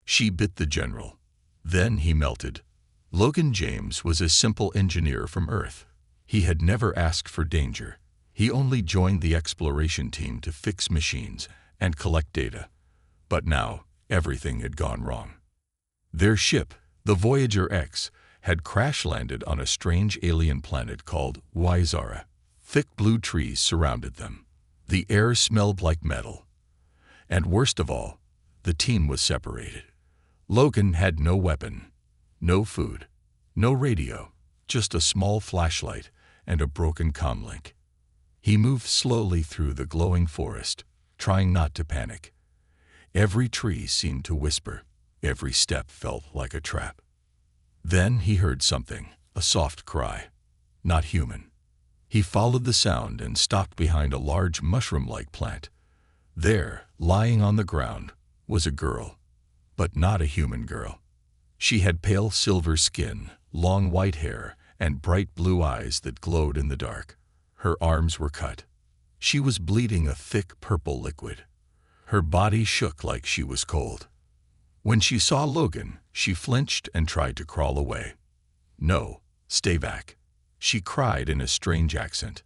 She bit the general. Then he melted. Logan James was a simple engineer from Earth. He had never asked for danger. He only joined the exploration team to fix machines and collect data. But now, everything had gone wrong. Their ship, the Voyager X, had crash-landed on a strange alien planet called Wyzara. Thick blue trees surrounded them. The air smelled like metal. And worst of all, the team was separated. Logan had no weapon, no food, no radio, just a small flashlight and a broken comlink. He moved slowly through the glowing forest, trying not to panic. Every tree seemed to whisper. Every step felt like a trap. Then he heard something, a soft cry. Not human. He followed the sound and stopped behind a large mushroom-like plant. There, lying on the ground, was a girl, but not a human girl. She had pale silver skin, long white hair, and bright blue eyes that glowed in the dark. Her arms were cut. She was bleeding a thick purple liquid. Her body shook like she was cold. When she saw Logan, she flinched and tried to crawl away. "No, stay back," she cried in a strange accent.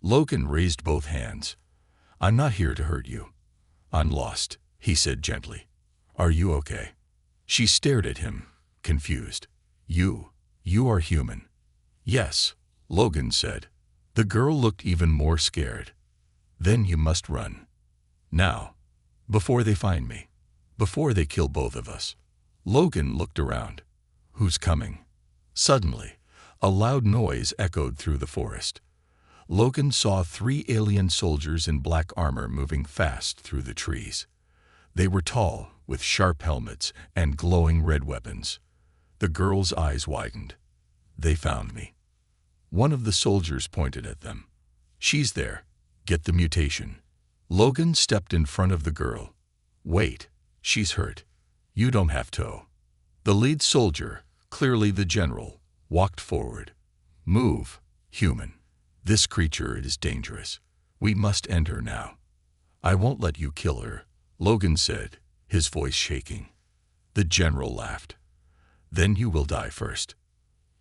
Logan raised both hands. "I'm not here to hurt you. I'm lost," he said gently. "Are you okay?" She stared at him, confused. You are human." "Yes," Logan said. The girl looked even more scared. "Then you must run. Now, before they find me, before they kill both of us." Logan looked around. Who's coming? Suddenly, a loud noise echoed through the forest. Logan saw 3 alien soldiers in black armor moving fast through the trees. They were tall, with sharp helmets and glowing red weapons. The girl's eyes widened. "They found me." One of the soldiers pointed at them. "She's there. Get the mutation." Logan stepped in front of the girl. "Wait, she's hurt. You don't have to." The lead soldier, clearly the general, walked forward. "Move, human. This creature is dangerous. We must end her now." "I won't let you kill her," Logan said, his voice shaking. The general laughed. "Then you will die first."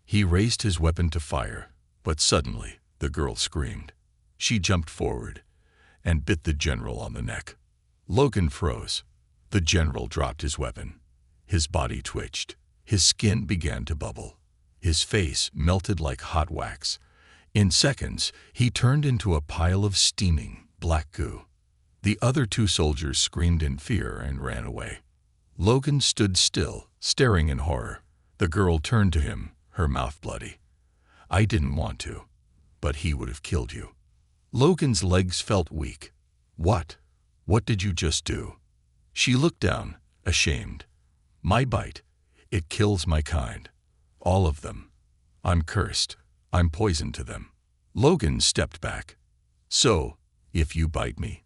He raised his weapon to fire, but suddenly the girl screamed. She jumped forward and bit the general on the neck. Logan froze. The general dropped his weapon. His body twitched. His skin began to bubble. His face melted like hot wax. In seconds, he turned into a pile of steaming, black goo. The other 2 soldiers screamed in fear and ran away. Logan stood still, staring in horror. The girl turned to him, her mouth bloody. "I didn't want to, but he would have killed you." Logan's legs felt weak. What did you just do?" She looked down, ashamed. "My bite. It kills my kind. All of them. I'm cursed. I'm poison to them." Logan stepped back. "So, if you bite me?"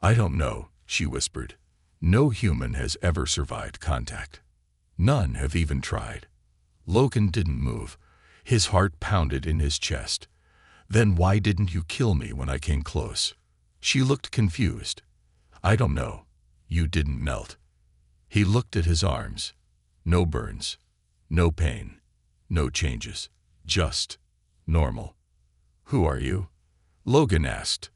"I don't know," she whispered. "No human has ever survived contact. None have even tried." Logan didn't move. His heart pounded in his chest. "Then why didn't you kill me when I came close?" She looked confused. "I don't know. You didn't melt." He looked at his arms. No burns, no pain, no changes. Just normal. "Who are you?" Logan asked.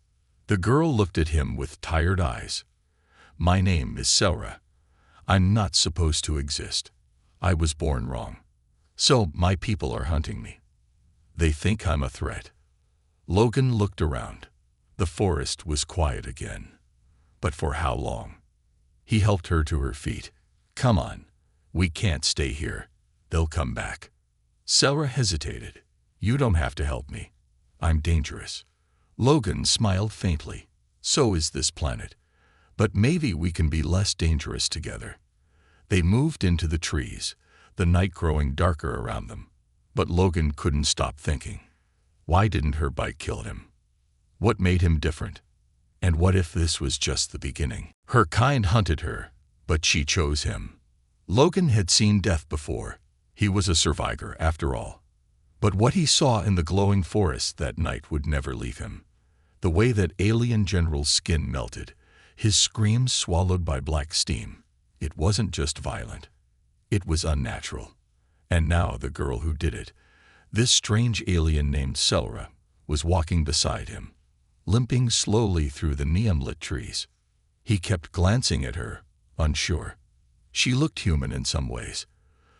The girl looked at him with tired eyes. "My name is Selra. I'm not supposed to exist. I was born wrong. So my people are hunting me. They think I'm a threat." Logan looked around. The forest was quiet again. But for how long? He helped her to her feet. "Come on. We can't stay here. They'll come back." Selra hesitated. "You don't have to help me. I'm dangerous." Logan smiled faintly. "So is this planet. But maybe we can be less dangerous together." They moved into the trees, the night growing darker around them. But Logan couldn't stop thinking. Why didn't her bite kill him? What made him different? And what if this was just the beginning? Her kind hunted her, but she chose him. Logan had seen death before. He was a survivor, after all. But what he saw in the glowing forest that night would never leave him. The way that alien general's skin melted, his screams swallowed by black steam, It wasn't just violent. It was unnatural. And now the girl who did it, this strange alien named Selra, was walking beside him, limping slowly through the neon-lit trees. He kept glancing at her, unsure. She looked human in some ways,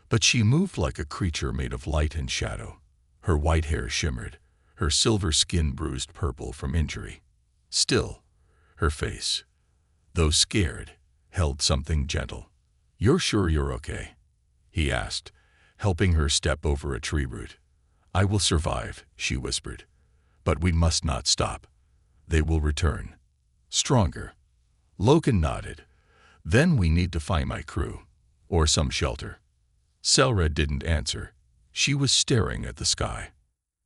but she moved like a creature made of light and shadow. Her white hair shimmered, her silver skin bruised purple from injury. Still, her face, though scared, held something gentle. "You're sure you're okay?" he asked, helping her step over a tree root. "I will survive," she whispered. "But we must not stop. They will return. Stronger." Logan nodded. "Then we need to find my crew, or some shelter." Selra didn't answer. She was staring at the sky.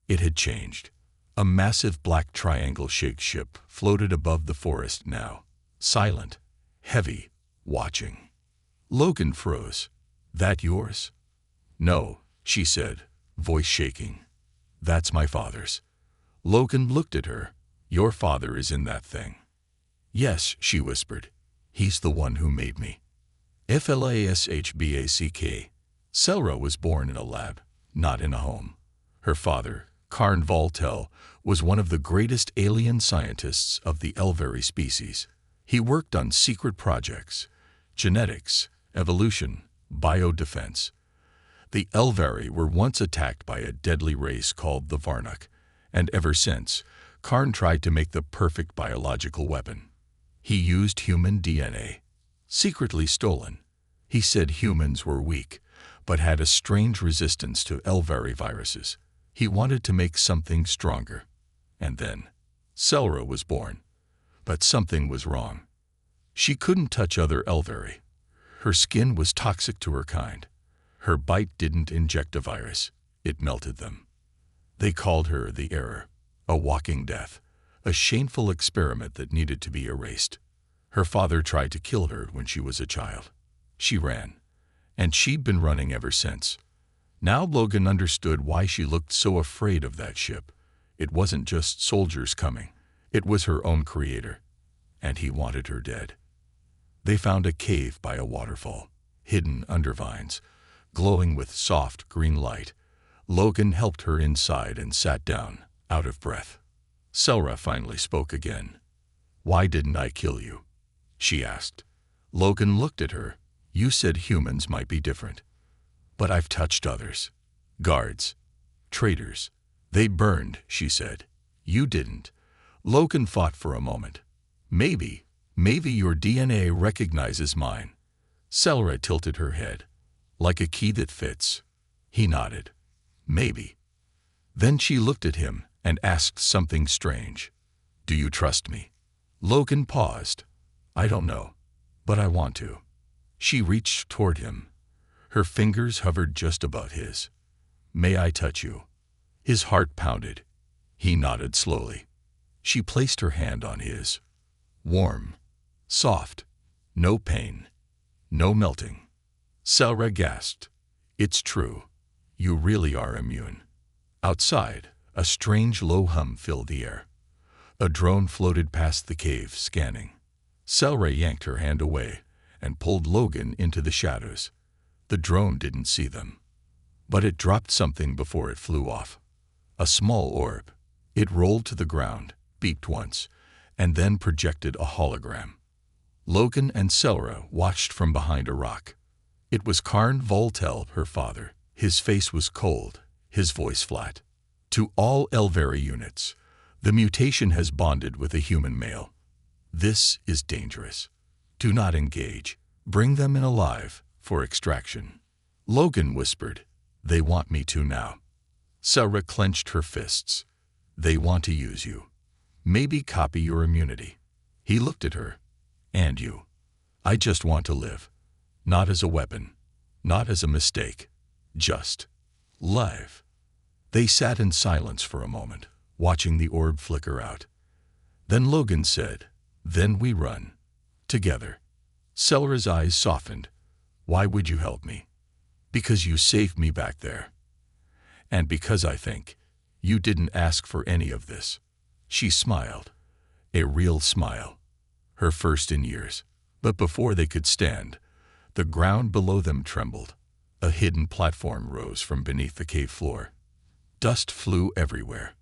It had changed. A massive black triangle-shaped ship floated above the forest now, silent, heavy, watching. Logan froze. "That yours?" "No," she said, voice shaking. "That's my father's." Logan looked at her. "Your father is in that thing." "Yes," she whispered. "He's the one who made me." FLASHBACK. Selra was born in a lab, not in a home. Her father, Karn Voltel, was one of the greatest alien scientists of the Elvari species. He worked on secret projects, genetics, evolution, biodefense. The Elvari were once attacked by a deadly race called the Varnuk, and ever since, Karn tried to make the perfect biological weapon. He used human DNA, secretly stolen. He said humans were weak, but had a strange resistance to Elvari viruses. He wanted to make something stronger. And then, Selra was born. But something was wrong. She couldn't touch other Elvari. Her skin was toxic to her kind. Her bite didn't inject a virus. It melted them. They called her the Error, a walking death, a shameful experiment that needed to be erased. Her father tried to kill her when she was a child. She ran. And she'd been running ever since. Now Logan understood why she looked so afraid of that ship. It wasn't just soldiers coming. It was her own creator. And he wanted her dead. They found a cave by a waterfall, hidden under vines, glowing with soft green light. Logan helped her inside and sat down, out of breath. Selra finally spoke again. "Why didn't I kill you?" she asked. Logan looked at her. "You said humans might be different. But I've touched others. Guards. Traitors. They burned," she said. "You didn't." Logan thought for a moment. Maybe your DNA recognizes mine." Selra tilted her head. "Like a key that fits." He nodded. "Maybe." Then she looked at him and asked something strange. "Do you trust me?" Logan paused. "I don't know, but I want to." She reached toward him. Her fingers hovered just above his. "May I touch you?" His heart pounded. He nodded slowly. She placed her hand on his. Warm. Soft. No pain. No melting. Selra gasped. "It's true. You really are immune." Outside, a strange low hum filled the air. A drone floated past the cave, scanning. Selra yanked her hand away and pulled Logan into the shadows. The drone didn't see them. But it dropped something before it flew off. A small orb. It rolled to the ground, beeped once, and then projected a hologram. Logan and Selra watched from behind a rock. It was Karn Voltel, her father. His face was cold, his voice flat. "To all Elvari units, the mutation has bonded with a human male. This is dangerous. Do not engage. Bring them in alive for extraction." Logan whispered, "They want me to now." Selra clenched her fists. "They want to use you. Maybe copy your immunity." He looked at her. "And you. I just want to live. Not as a weapon. Not as a mistake. Just live." They sat in silence for a moment, watching the orb flicker out. Then Logan said, "Then we run. Together." Selra's eyes softened. "Why would you help me?" "Because you saved me back there. And because I think you didn't ask for any of this." She smiled. A real smile. Her first in years. But before they could stand, The ground below them trembled. A hidden platform rose from beneath the cave floor. Dust flew everywhere.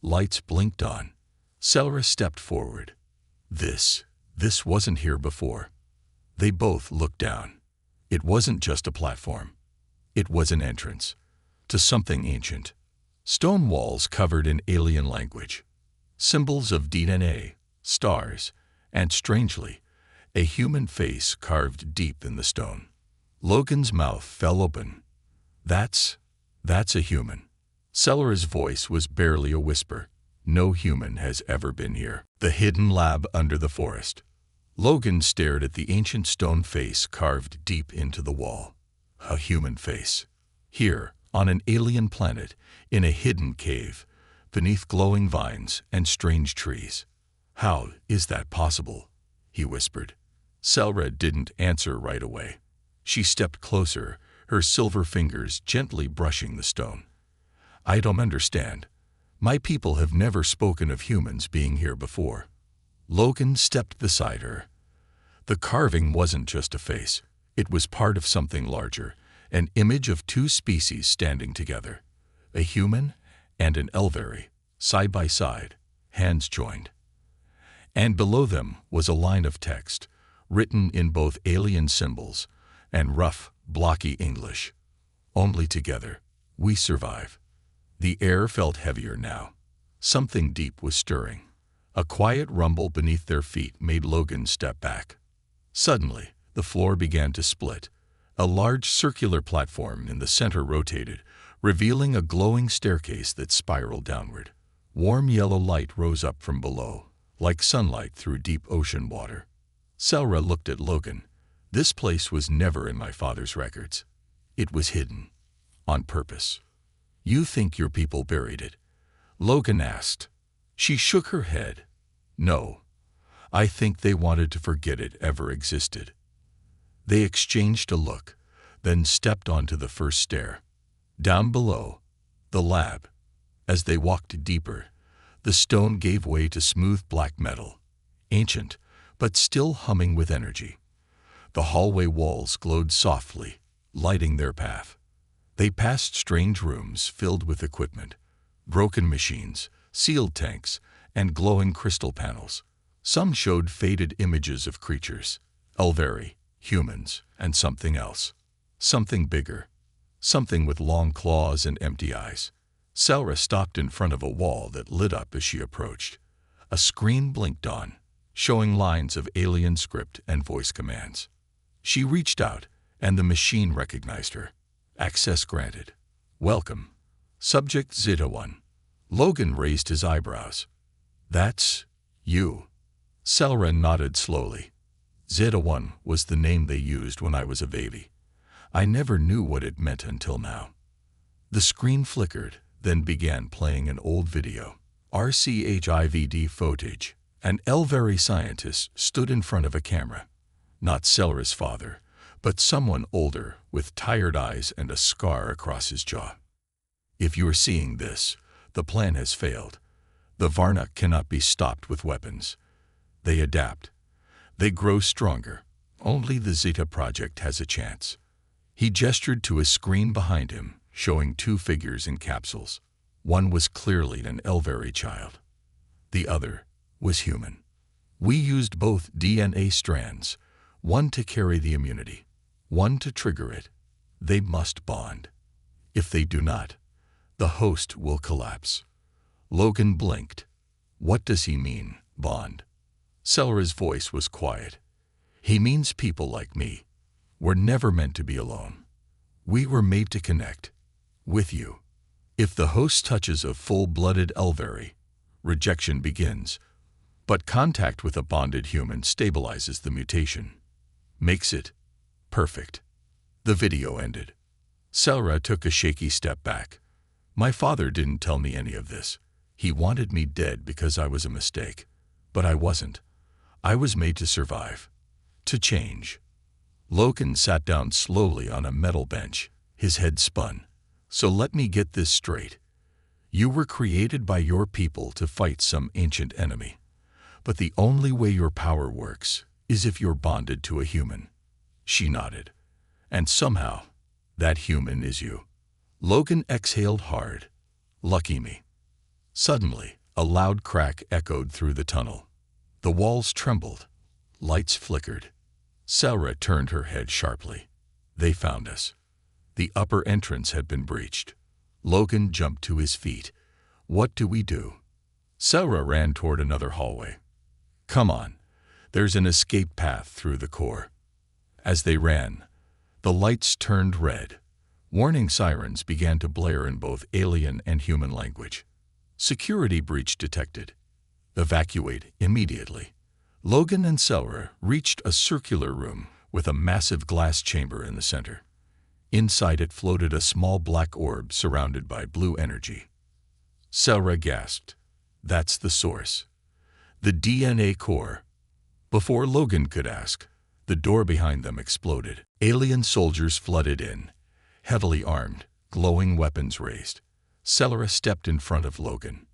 Lights blinked on. Selra stepped forward. This wasn't here before. They both looked down. It wasn't just a platform. It was an entrance to something ancient. Stone walls covered in alien language. Symbols of DNA, stars, and strangely, a human face carved deep in the stone. Logan's mouth fell open. That's a human. Selra's voice was barely a whisper. No human has ever been here. The hidden lab under the forest. Logan stared at the ancient stone face carved deep into the wall. A human face. Here, on an alien planet, in a hidden cave, beneath glowing vines and strange trees. How is that possible? He whispered. Selra didn't answer right away. She stepped closer, her silver fingers gently brushing the stone. I don't understand. My people have never spoken of humans being here before. Logan stepped beside her. The carving wasn't just a face. It was part of something larger, an image of two species standing together. A human and an Elveri, side by side, hands joined. And below them was a line of text, written in both alien symbols and rough, blocky English. Only together, we survive. The air felt heavier now. Something deep was stirring. A quiet rumble beneath their feet made Logan step back. Suddenly, the floor began to split. A large circular platform in the center rotated, revealing a glowing staircase that spiraled downward. Warm yellow light rose up from below, like sunlight through deep ocean water. Selra looked at Logan. This place was never in my father's records. It was hidden. On purpose. You think your people buried it? Logan asked. She shook her head. No. I think they wanted to forget it ever existed. They exchanged a look, then stepped onto the first stair. Down below, the lab. As they walked deeper, the stone gave way to smooth black metal, ancient, but still humming with energy. The hallway walls glowed softly, lighting their path. They passed strange rooms filled with equipment, broken machines, sealed tanks, and glowing crystal panels. Some showed faded images of creatures, Elveri, humans, and something else. Something bigger. Something with long claws and empty eyes. Selra stopped in front of a wall that lit up as she approached. A screen blinked on, showing lines of alien script and voice commands. She reached out, and the machine recognized her. Access granted. Welcome. Subject Zeta 1. Logan raised his eyebrows. That's you. Selra nodded slowly. Zeta 1 was the name they used when I was a baby. I never knew what it meant until now. The screen flickered, then began playing an old video. RCHIVD footage. An Elveri scientist stood in front of a camera. Not Selra's father, but someone older with tired eyes and a scar across his jaw. If you're seeing this, the plan has failed. The Varna cannot be stopped with weapons. They adapt. They grow stronger. Only the Zeta Project has a chance. He gestured to a screen behind him, showing two figures in capsules. One was clearly an Elveri child. The other was human. We used both DNA strands, one to carry the immunity, one to trigger it. They must bond. If they do not, the host will collapse. Logan blinked. What does he mean, bond? Selra's voice was quiet. He means people like me. We're never meant to be alone. We were made to connect. With you. If the host touches a full-blooded Elveri, rejection begins. But contact with a bonded human stabilizes the mutation. Makes it perfect. The video ended. Selra took a shaky step back. My father didn't tell me any of this. He wanted me dead because I was a mistake. But I wasn't. I was made to survive. To change. Logan sat down slowly on a metal bench. His head spun. So let me get this straight. You were created by your people to fight some ancient enemy. But the only way your power works is if you're bonded to a human. She nodded. And somehow, that human is you. Logan exhaled hard. Lucky me. Suddenly, a loud crack echoed through the tunnel. The walls trembled. Lights flickered. Sarah turned her head sharply. They found us. The upper entrance had been breached. Logan jumped to his feet. What do we do? Sarah ran toward another hallway. Come on. There's an escape path through the core. As they ran, the lights turned red. Warning sirens began to blare in both alien and human language. Security breach detected. Evacuate immediately. Logan and Sarah reached a circular room with a massive glass chamber in the center. Inside it floated a small black orb surrounded by blue energy. Sarah gasped. That's the source. The DNA core. Before Logan could ask, the door behind them exploded. Alien soldiers flooded in, heavily armed, glowing weapons raised. Sarah stepped in front of Logan.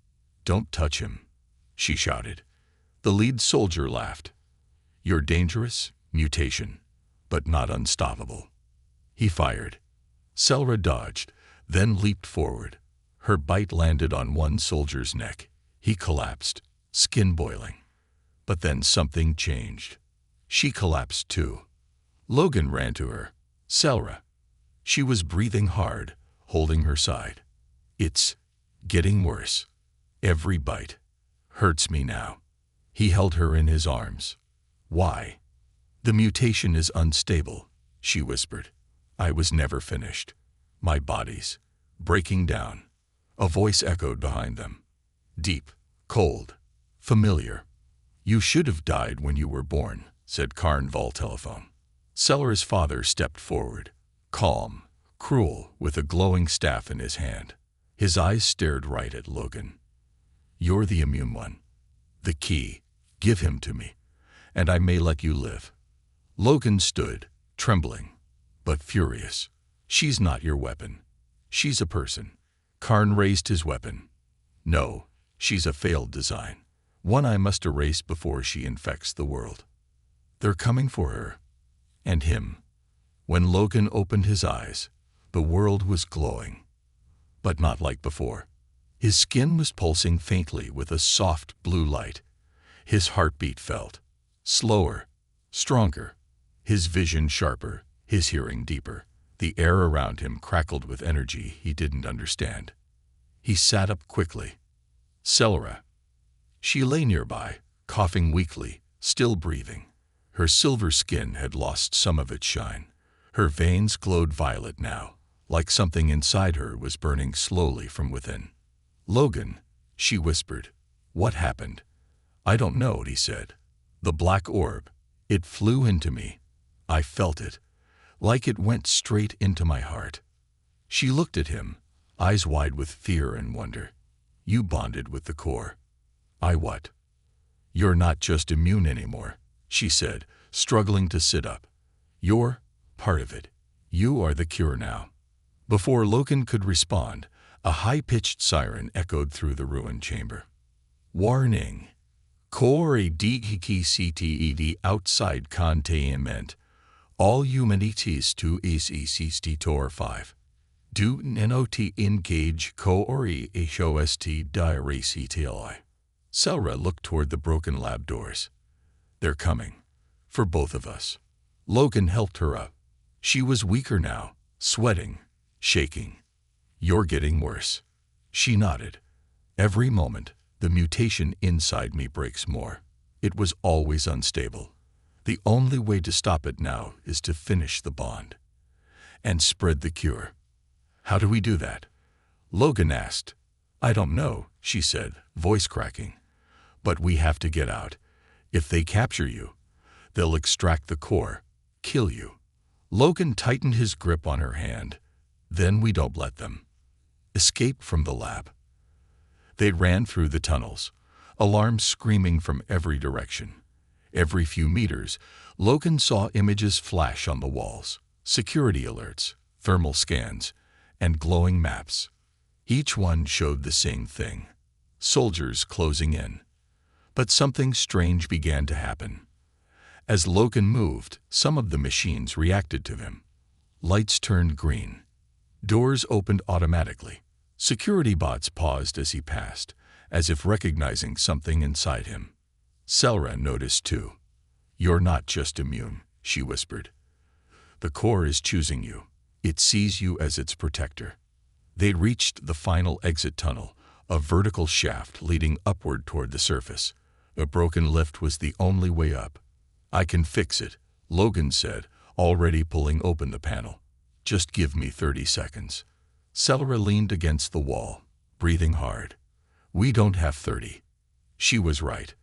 Don't touch him, she shouted. The lead soldier laughed. You're dangerous, mutation, but not unstoppable. He fired. Sarah dodged, then leaped forward. Her bite landed on one soldier's neck. He collapsed, skin boiling. But then something changed. She collapsed too. Logan ran to her. Sarah. She was breathing hard, holding her side. It's getting worse. Every bite hurts me now. He held her in his arms. Why? The mutation is unstable, she whispered. I was never finished. My body's breaking down. A voice echoed behind them. Deep, cold, familiar. You should have died when you were born, said Carnval telephone. Sarah's father stepped forward, calm, cruel, with a glowing staff in his hand. His eyes stared right at Logan. You're the immune one. The key. Give him to me, and I may let you live. Logan stood, trembling, but furious. She's not your weapon. She's a person. Karn raised his weapon. No, she's a failed design. One I must erase before she infects the world. They're coming for her. And him. When Logan opened his eyes, the world was glowing. But not like before. His skin was pulsing faintly with a soft blue light. His heartbeat felt slower, stronger, his vision sharper, his hearing deeper. The air around him crackled with energy he didn't understand. He sat up quickly. Sarah. She lay nearby, coughing weakly, still breathing. Her silver skin had lost some of its shine. Her veins glowed violet now, like something inside her was burning slowly from within. Logan, she whispered. What happened? I don't know, he said. The black orb. It flew into me. I felt it, like it went straight into my heart. She looked at him, eyes wide with fear and wonder. You bonded with the core. I what? You're not just immune anymore, she said, struggling to sit up. You're part of it. You are the cure now. Before Logan could respond, a high-pitched siren echoed through the ruined chamber. Warning. Core DKCTED outside containment. All humanities to ECCT Tor 5. Do not engage Core HOST diary CTLI. Sarah looked toward the broken lab doors. They're coming. For both of us. Logan helped her up. She was weaker now, sweating, shaking. You're getting worse. She nodded. Every moment, the mutation inside me breaks more. It was always unstable. The only way to stop it now is to finish the bond. And spread the cure. How do we do that? Logan asked. I don't know, she said, voice cracking. But we have to get out. If they capture you, they'll extract the core, kill you. Logan tightened his grip on her hand. Then we don't let them. Escape from the lab. They ran through the tunnels, alarms screaming from every direction. Every few meters, Logan saw images flash on the walls, security alerts, thermal scans, and glowing maps. Each one showed the same thing. Soldiers closing in. But something strange began to happen. As Logan moved, some of the machines reacted to him. Lights turned green. Doors opened automatically. Security bots paused as he passed, as if recognizing something inside him. Selra noticed too. "You're not just immune," she whispered. "The core is choosing you. It sees you as its protector." They reached the final exit tunnel, a vertical shaft leading upward toward the surface. A broken lift was the only way up. "I can fix it," Logan said, already pulling open the panel. "Just give me 30 seconds. Selra leaned against the wall, breathing hard. "We don't have 30. She was right.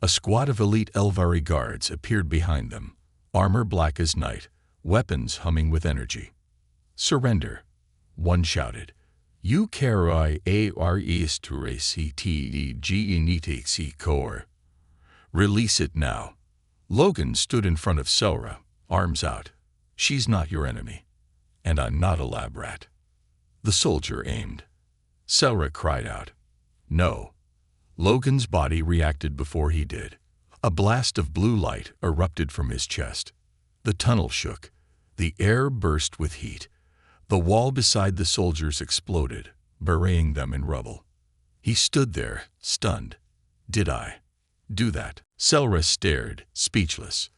A squad of elite Elvari guards appeared behind them, armor black as night, weapons humming with energy. "Surrender," one shouted. "You carry ARESTRACTEG core. Release it now." Logan stood in front of Selra, arms out. "She's not your enemy. And I'm not a lab rat." The soldier aimed. Selra cried out. "No." Logan's body reacted before he did. A blast of blue light erupted from his chest. The tunnel shook. The air burst with heat. The wall beside the soldiers exploded, burying them in rubble. He stood there, stunned. "Did I do that?" Selra stared, speechless.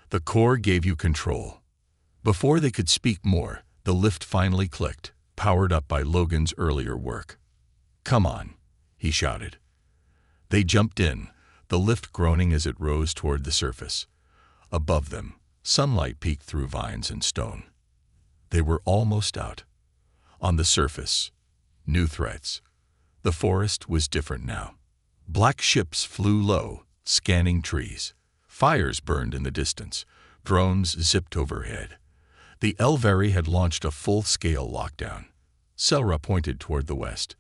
"The core gave you control." Before they could speak more, the lift finally clicked, powered up by Logan's earlier work. "Come on," he shouted. They jumped in, the lift groaning as it rose toward the surface. Above them, sunlight peeked through vines and stone. They were almost out. On the surface, new threats. The forest was different now. Black ships flew low, scanning trees. Fires burned in the distance. Drones zipped overhead. The Elvari had launched a full-scale lockdown. Selra pointed toward the west.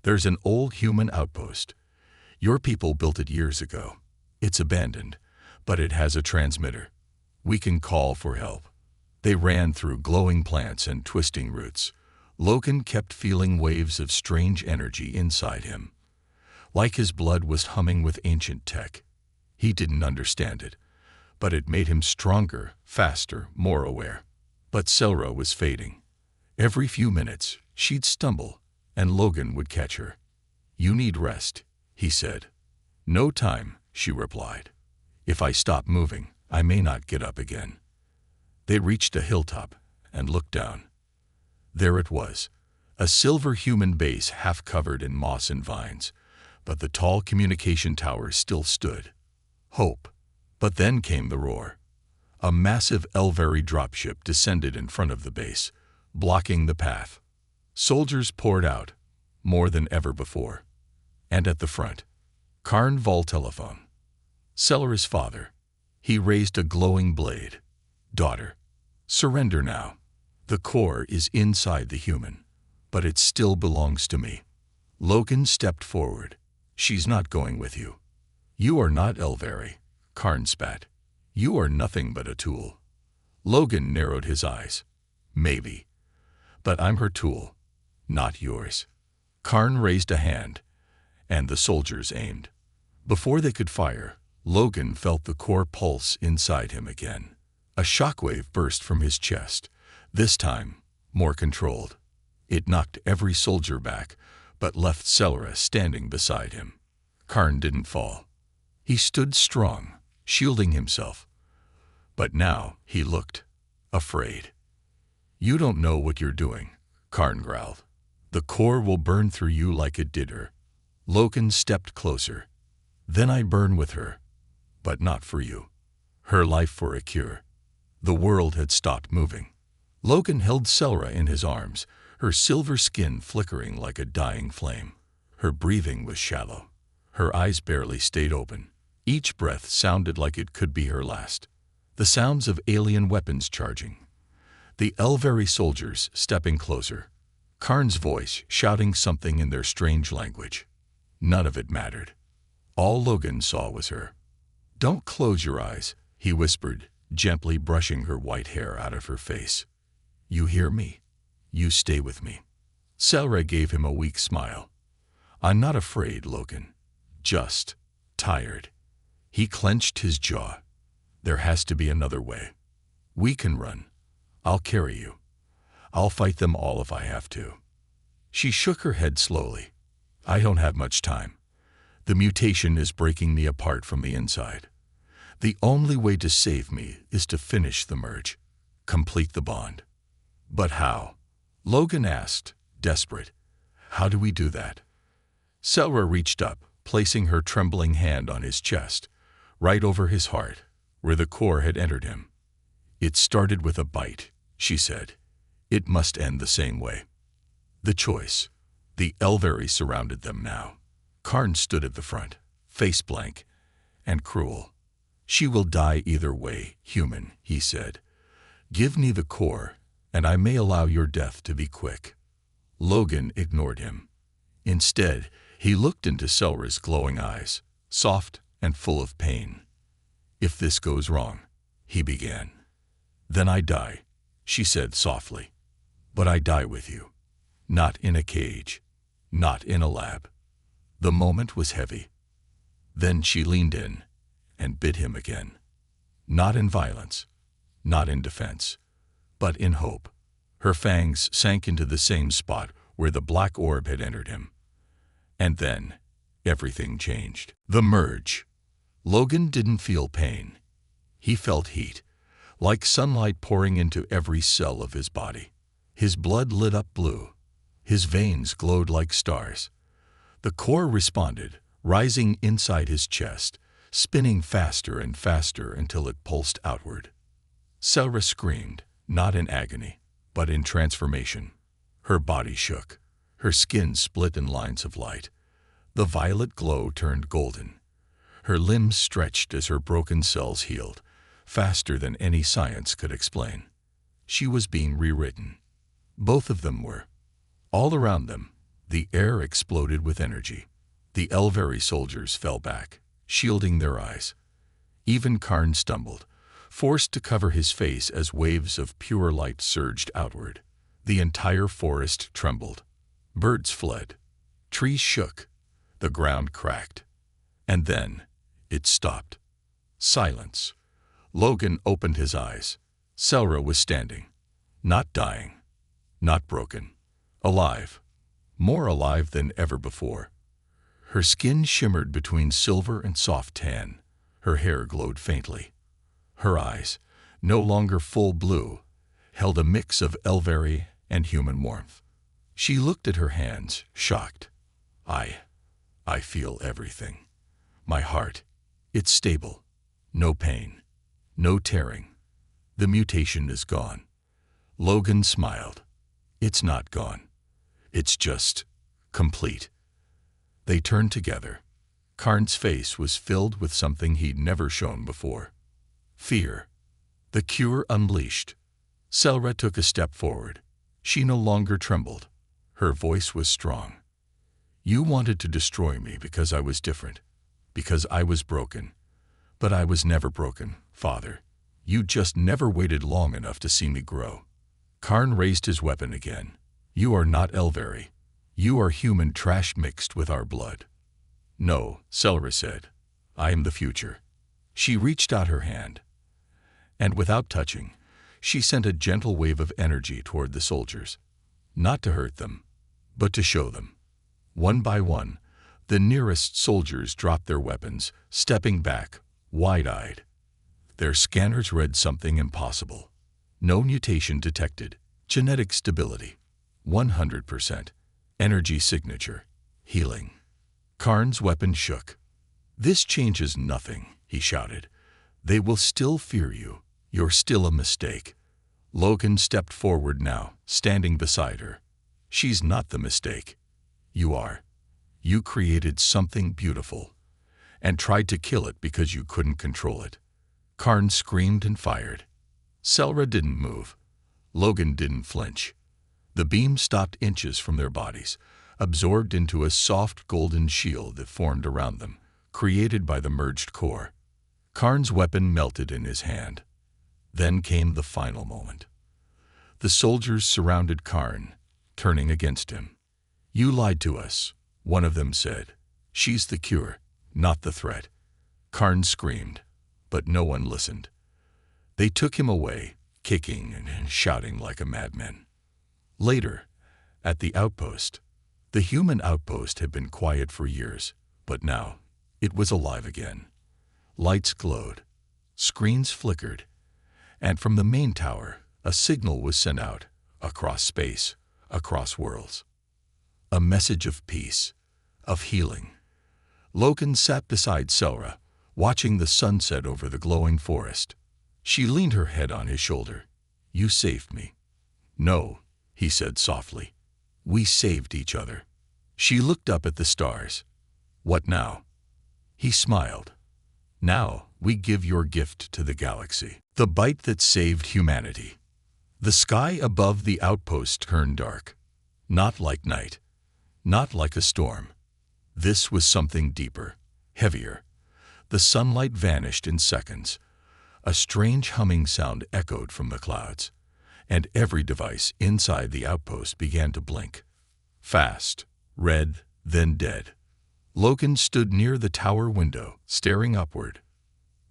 "There's an old human outpost. Your people built it years ago. It's abandoned, but it has a transmitter. We can call for help." They ran through glowing plants and twisting roots. Logan kept feeling waves of strange energy inside him. Like his blood was humming with ancient tech. He didn't understand it, but it made him stronger, faster, more aware. But Selra was fading. Every few minutes, she'd stumble, and Logan would catch her. "You need rest," he said. "No time," she replied. "If I stop moving, I may not get up again." They reached a hilltop and looked down. There it was, a silver human base half covered in moss and vines, but the tall communication towers still stood. Hope. But then came the roar. A massive Elvari dropship descended in front of the base, blocking the path. Soldiers poured out, more than ever before. And at the front, Karn Voltelephone, Selra's father. He raised a glowing blade. "Daughter, surrender now. The core is inside the human, but it still belongs to me." Logan stepped forward. "She's not going with you." "You are not Elvari," Karn spat. "You are nothing but a tool." Logan narrowed his eyes. "Maybe. But I'm her tool, not yours." Karn raised a hand, and the soldiers aimed. Before they could fire, Logan felt the core pulse inside him again. A shockwave burst from his chest, this time more controlled. It knocked every soldier back, but left Selra standing beside him. Karn didn't fall. He stood strong, shielding himself. But now he looked afraid. "You don't know what you're doing," Karn growled. "The core will burn through you like it did her." Logan stepped closer. "Then I burn with her, but not for you. Her life for a cure." The world had stopped moving. Logan held Selra in his arms, her silver skin flickering like a dying flame. Her breathing was shallow. Her eyes barely stayed open. Each breath sounded like it could be her last. The sounds of alien weapons charging. The Elvari soldiers stepping closer. Karn's voice shouting something in their strange language. None of it mattered. All Logan saw was her. "Don't close your eyes," he whispered, gently brushing her white hair out of her face. "You hear me? You stay with me." Selra gave him a weak smile. "I'm not afraid, Logan. Just tired." He clenched his jaw. There has to be another way. We can run. I'll carry you. I'll fight them all if I have to. She shook her head slowly. I don't have much time. The mutation is breaking me apart from the inside. The only way to save me is to finish the merge, complete the bond. But how? Logan asked, desperate. How do we do that? Selra reached up, placing her trembling hand on his chest, right over his heart, where the core had entered him. It started with a bite, she said. It must end the same way. The choice. The Elveri surrounded them now. Karn stood at the front, face blank and cruel. She will die either way, human, he said. Give me the core, and I may allow your death to be quick. Logan ignored him. Instead, he looked into Selra's glowing eyes, soft and full of pain. If this goes wrong, he began. Then I die, she said softly. But I die with you. Not in a cage. Not in a lab. The moment was heavy. Then she leaned in and bit him again. Not in violence, not in defense, but in hope. Her fangs sank into the same spot where the black orb had entered him. And then, everything changed. The merge. Logan didn't feel pain. He felt heat, like sunlight pouring into every cell of his body. His blood lit up blue. His veins glowed like stars. The core responded, rising inside his chest, spinning faster and faster until it pulsed outward. Selra screamed, not in agony, but in transformation. Her body shook. Her skin split in lines of light. The violet glow turned golden. Her limbs stretched as her broken cells healed, faster than any science could explain. She was being rewritten. Both of them were. All around them, the air exploded with energy. The Elveri soldiers fell back, shielding their eyes. Even Karn stumbled, forced to cover his face as waves of pure light surged outward. The entire forest trembled. Birds fled. Trees shook. The ground cracked. And then, it stopped. Silence. Logan opened his eyes. Selra was standing. Not dying. Not broken. Alive. More alive than ever before. Her skin shimmered between silver and soft tan. Her hair glowed faintly. Her eyes, no longer full blue, held a mix of Elveri and human warmth. She looked at her hands, shocked. I feel everything. My heart, it's stable. No pain. No tearing. The mutation is gone. Logan smiled. It's not gone. It's just complete. They turned together. Karn's face was filled with something he'd never shown before. Fear. The cure unleashed. Selra took a step forward. She no longer trembled. Her voice was strong. You wanted to destroy me because I was different, because I was broken. But I was never broken, Father. You just never waited long enough to see me grow. Karn raised his weapon again. You are not Elveri. You are human trash mixed with our blood. No, Selra said. I am the future. She reached out her hand. And without touching, she sent a gentle wave of energy toward the soldiers. Not to hurt them, but to show them. One by one, the nearest soldiers dropped their weapons, stepping back, wide-eyed. Their scanners read something impossible. No mutation detected. Genetic stability. 100%. Energy signature. Healing. Karn's weapon shook. This changes nothing, he shouted. They will still fear you. You're still a mistake. Logan stepped forward now, standing beside her. She's not the mistake. You are. You created something beautiful and tried to kill it because you couldn't control it. Karn screamed and fired. Selra didn't move. Logan didn't flinch. The beam stopped inches from their bodies, absorbed into a soft golden shield that formed around them, created by the merged core. Karn's weapon melted in his hand. Then came the final moment. The soldiers surrounded Karn, turning against him. You lied to us, one of them said. She's the cure, not the threat. Karn screamed, but no one listened. They took him away, kicking and shouting like a madman. Later, at the outpost, the human outpost had been quiet for years, but now it was alive again. Lights glowed, screens flickered, and from the main tower, a signal was sent out, across space, across worlds. A message of peace, of healing. Logan sat beside Selra, watching the sunset over the glowing forest. She leaned her head on his shoulder. "You saved me." "No," he said softly. "We saved each other." She looked up at the stars. "What now?" He smiled. "Now we give your gift to the galaxy. The bite that saved humanity." The sky above the outpost turned dark. Not like night. Not like a storm. This was something deeper, heavier. The sunlight vanished in seconds. A strange humming sound echoed from the clouds, and every device inside the outpost began to blink. Fast, red, then dead. Logan stood near the tower window, staring upward.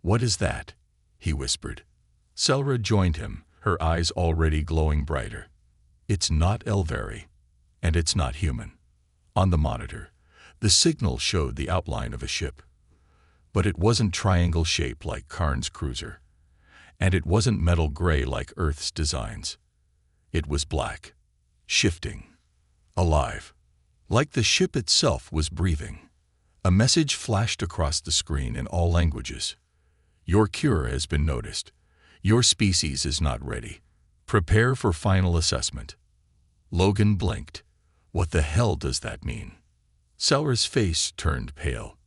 "What is that?" he whispered. Selra joined him, her eyes already glowing brighter. "It's not Elvari, and it's not human." On the monitor, the signal showed the outline of a ship. But it wasn't triangle-shaped like Karn's cruiser, and it wasn't metal gray like Earth's designs. It was black, shifting, alive, like the ship itself was breathing. A message flashed across the screen in all languages. "Your cure has been noticed. Your species is not ready. Prepare for final assessment." Logan blinked. What the hell does that mean? Selra's face turned pale.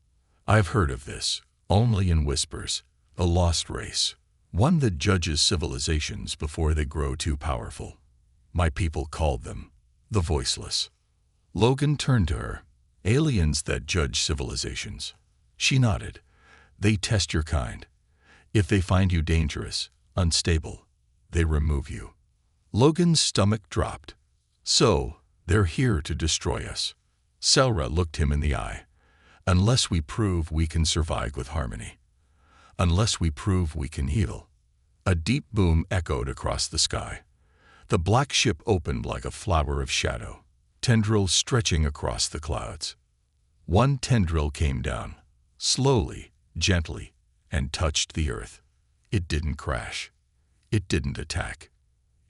"I've heard of this, only in whispers. A lost race. One that judges civilizations before they grow too powerful. My people called them the Voiceless." Logan turned to her. "Aliens that judge civilizations." She nodded. "They test your kind. If they find you dangerous, unstable, they remove you." Logan's stomach dropped. "So, they're here to destroy us." Selra looked him in the eye. "Unless we prove we can survive with harmony. Unless we prove we can heal." A deep boom echoed across the sky. The black ship opened like a flower of shadow, tendrils stretching across the clouds. One tendril came down, slowly, gently, and touched the earth. It didn't crash. It didn't attack.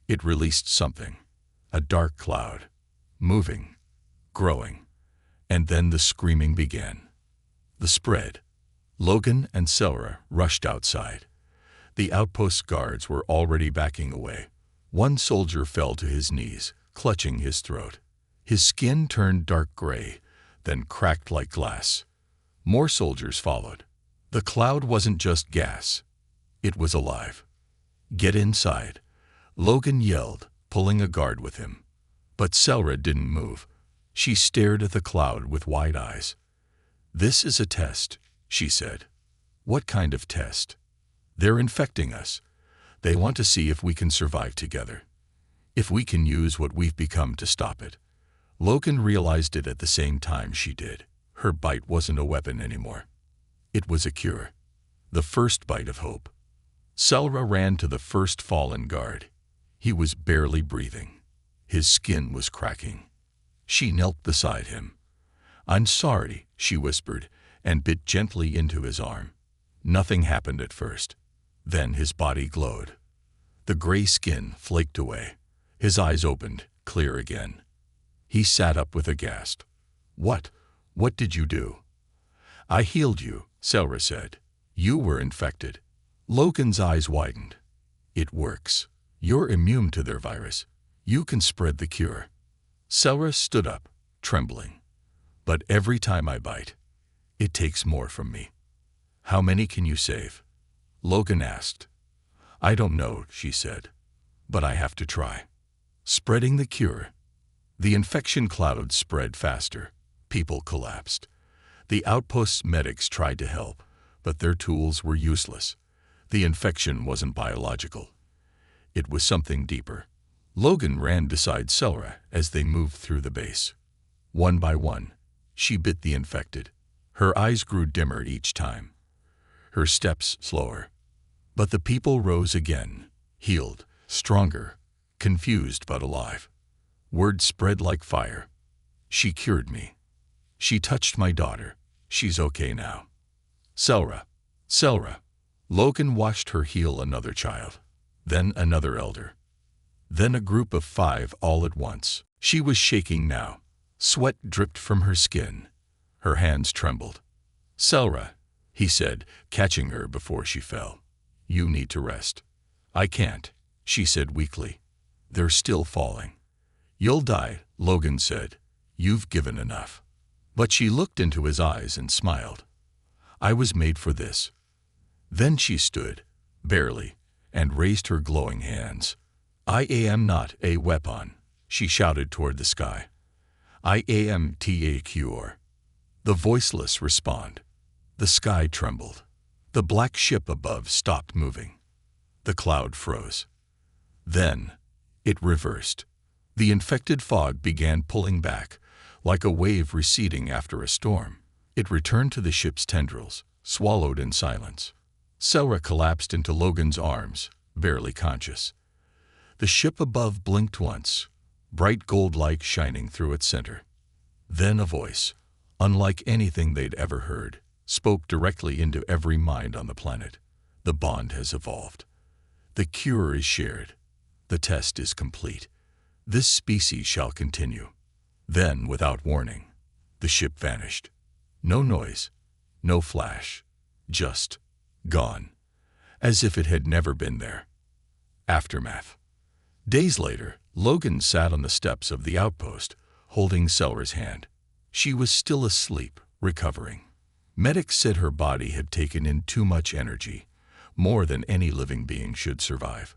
It released something, a dark cloud, moving, growing, and then the screaming began. The spread. Logan and Selra rushed outside. The outpost guards were already backing away. One soldier fell to his knees, clutching his throat. His skin turned dark gray, then cracked like glass. More soldiers followed. The cloud wasn't just gas. It was alive. "Get inside," Logan yelled, pulling a guard with him. But Selra didn't move. She stared at the cloud with wide eyes. "This is a test," she said. "What kind of test?" "They're infecting us. They want to see if we can survive together. If we can use what we've become to stop it." Logan realized it at the same time she did. Her bite wasn't a weapon anymore. It was a cure. The first bite of hope. Selra ran to the first fallen guard. He was barely breathing. His skin was cracking. She knelt beside him. "I'm sorry," she whispered, and bit gently into his arm. Nothing happened at first. Then his body glowed. The gray skin flaked away. His eyes opened, clear again. He sat up with a gasp. What did you do?" "I healed you," Selra said. "You were infected." Logan's eyes widened. "It works. You're immune to their virus. You can spread the cure." Selra stood up, trembling. "But every time I bite, it takes more from me." "How many can you save?" Logan asked. "I don't know," she said, "but I have to try." Spreading the cure. The infection cloud spread faster. People collapsed. The outpost's medics tried to help, but their tools were useless. The infection wasn't biological. It was something deeper. Logan ran beside Selra as they moved through the base. One by one, she bit the infected. Her eyes grew dimmer each time. Her steps slower. But the people rose again, healed, stronger, confused but alive. Word spread like fire. She cured me. She touched my daughter. She's okay now. Selra, Selra. Logan watched her heal another child, then another elder, then a group of 5 all at once. She was shaking now. Sweat dripped from her skin. Her hands trembled. Selra, he said, catching her before she fell. You need to rest. I can't, she said weakly. They're still falling. You'll die, Logan said. You've given enough. But she looked into his eyes and smiled. I was made for this. Then she stood, barely, and raised her glowing hands. I am not a weapon, she shouted toward the sky. I am a cure. The voiceless respond. The sky trembled. The black ship above stopped moving. The cloud froze. Then, it reversed. The infected fog began pulling back, like a wave receding after a storm. It returned to the ship's tendrils, swallowed in silence. Selra collapsed into Logan's arms, barely conscious. The ship above blinked once, bright gold light shining through its center. Then a voice, unlike anything they'd ever heard, spoke directly into every mind on the planet. The bond has evolved. The cure is shared. The test is complete. This species shall continue. Then, without warning, the ship vanished. No noise, no flash, just gone, as if it had never been there. Aftermath. Days later, Logan sat on the steps of the outpost, holding Selra's hand. She was still asleep, recovering. Medics said her body had taken in too much energy, more than any living being should survive.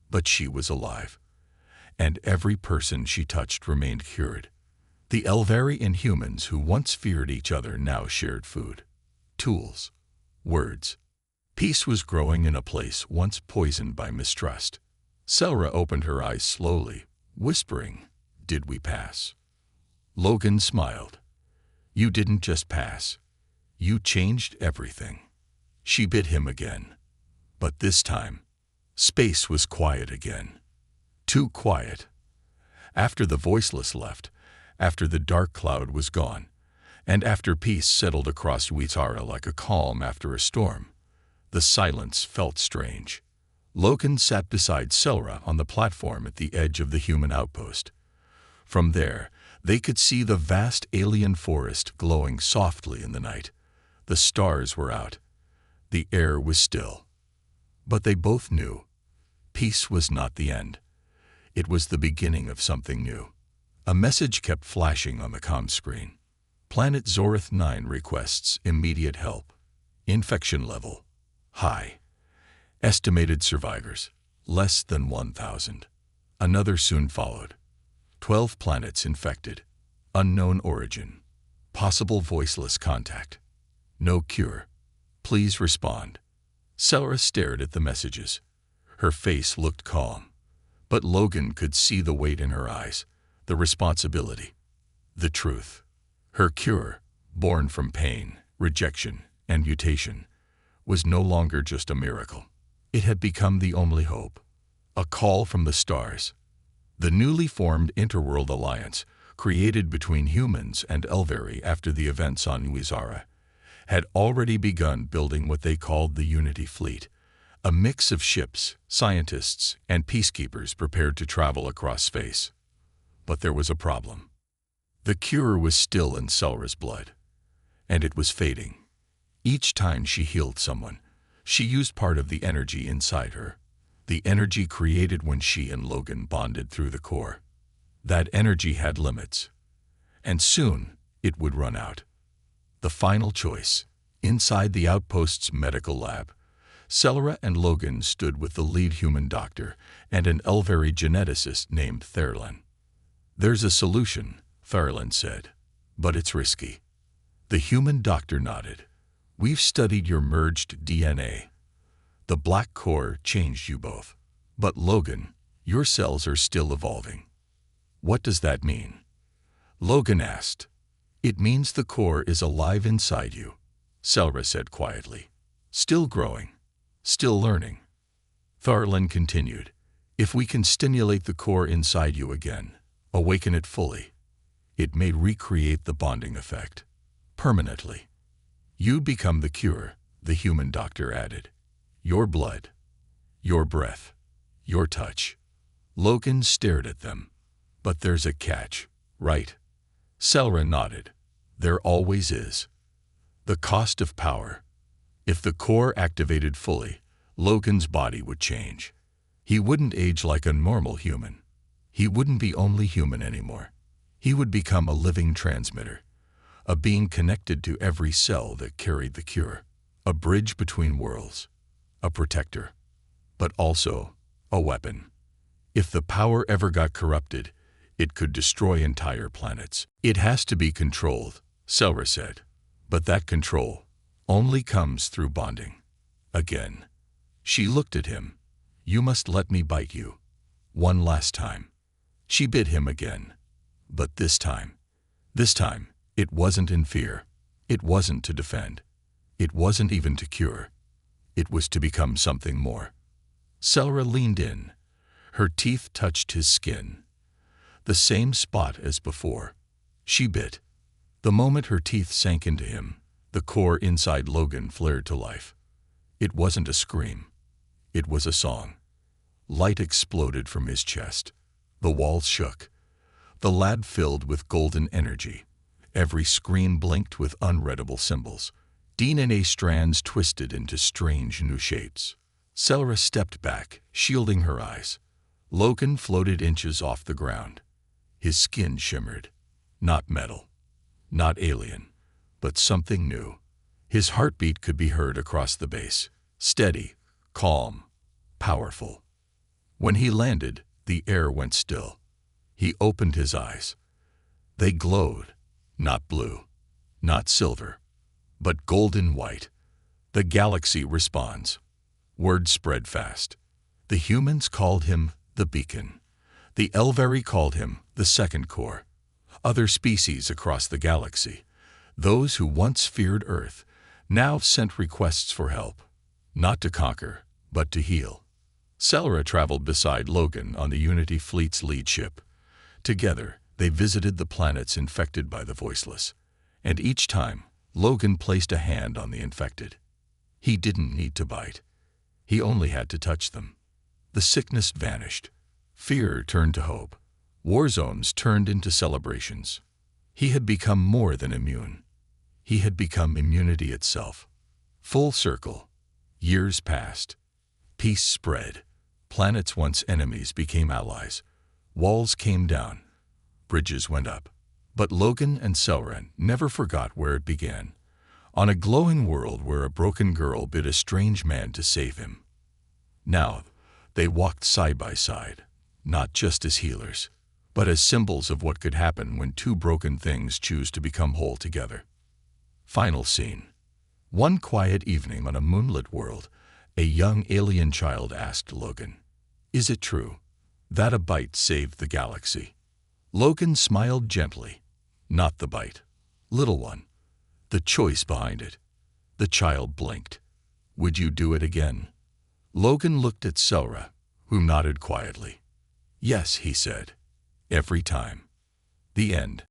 But she was alive, and every person she touched remained cured. The Elvari and humans who once feared each other now shared food, tools, words. Peace was growing in a place once poisoned by mistrust. Selra opened her eyes slowly, whispering, "Did we pass?" Logan smiled. "You didn't just pass. You changed everything." She bit him again. But this time, space was quiet again. Too quiet. After the voiceless left, after the dark cloud was gone, and after peace settled across Wizara like a calm after a storm, the silence felt strange. Logan sat beside Selra on the platform at the edge of the human outpost. From there, they could see the vast alien forest glowing softly in the night. The stars were out. The air was still. But they both knew. Peace was not the end. It was the beginning of something new. A message kept flashing on the comm screen. Planet Zorith 9 requests immediate help. Infection level high. Estimated survivors less than 1,000. Another soon followed. 12 planets infected. Unknown origin. Possible voiceless contact. No cure. Please respond. Selra stared at the messages. Her face looked calm. But Logan could see the weight in her eyes, the responsibility, the truth. Her cure, born from pain, rejection, and mutation, was no longer just a miracle. It had become the only hope. A call from the stars. The newly formed Interworld Alliance, created between humans and Elvari after the events on Wizara, had already begun building what they called the Unity Fleet, a mix of ships, scientists, and peacekeepers prepared to travel across space. But there was a problem. The cure was still in Selra's blood, and it was fading. Each time she healed someone, she used part of the energy inside her, the energy created when she and Logan bonded through the core. That energy had limits, and soon it would run out. The final choice, inside the outpost's medical lab, Selra and Logan stood with the lead human doctor and an Elvari geneticist named Therlin. "There's a solution," Therlin said, "but it's risky." The human doctor nodded. "We've studied your merged DNA. The black core changed you both. But Logan, your cells are still evolving." "What does that mean?" Logan asked. "It means the core is alive inside you," Selra said quietly. "Still growing, Still learning. Tharlan continued, if we can stimulate the core inside you again, awaken it fully, it may recreate the bonding effect. Permanently. You'd become the cure, the human doctor added. Your blood, your breath, your touch. Logan stared at them. But there's a catch, right? Selra nodded. There always is. The cost of power. If the core activated fully, Logan's body would change. He wouldn't age like a normal human. He wouldn't be only human anymore. He would become a living transmitter, a being connected to every cell that carried the cure, a bridge between worlds, a protector, but also a weapon. If the power ever got corrupted, it could destroy entire planets. It has to be controlled, Selra said. But that control only comes through bonding. Again. She looked at him. You must let me bite you. One last time. She bit him again. But this time, it wasn't in fear. It wasn't to defend. It wasn't even to cure. It was to become something more. Selra leaned in. Her teeth touched his skin. The same spot as before. She bit. The moment her teeth sank into him, the core inside Logan flared to life. It wasn't a scream. It was a song. Light exploded from his chest. The walls shook. The lab filled with golden energy. Every screen blinked with unreadable symbols. DNA strands twisted into strange new shapes. Selra stepped back, shielding her eyes. Logan floated inches off the ground. His skin shimmered. Not metal. Not alien. But something new. His heartbeat could be heard across the base. Steady, calm, powerful. When he landed, the air went still. He opened his eyes. They glowed. Not blue. Not silver. But golden white. The galaxy responds. Word spread fast. The humans called him the Beacon. The Elveri called him the Second Core. Other species across the galaxy, those who once feared Earth, now sent requests for help. Not to conquer, but to heal. Selra traveled beside Logan on the Unity Fleet's lead ship. Together, they visited the planets infected by the Voiceless. And each time, Logan placed a hand on the infected. He didn't need to bite. He only had to touch them. The sickness vanished. Fear turned to hope. War zones turned into celebrations. He had become more than immune. He had become immunity itself. Full circle. Years passed. Peace spread. Planets once enemies became allies. Walls came down. Bridges went up. But Logan and Selra never forgot where it began. On a glowing world where a broken girl bid a strange man to save him. Now, they walked side by side, not just as healers, but as symbols of what could happen when two broken things choose to become whole together. Final scene. One quiet evening on a moonlit world, a young alien child asked Logan, "Is it true that a bite saved the galaxy?" Logan smiled gently. "Not the bite, little one. The choice behind it." The child blinked. "Would you do it again?" Logan looked at Selra, who nodded quietly. "Yes," he said. "Every time." The end.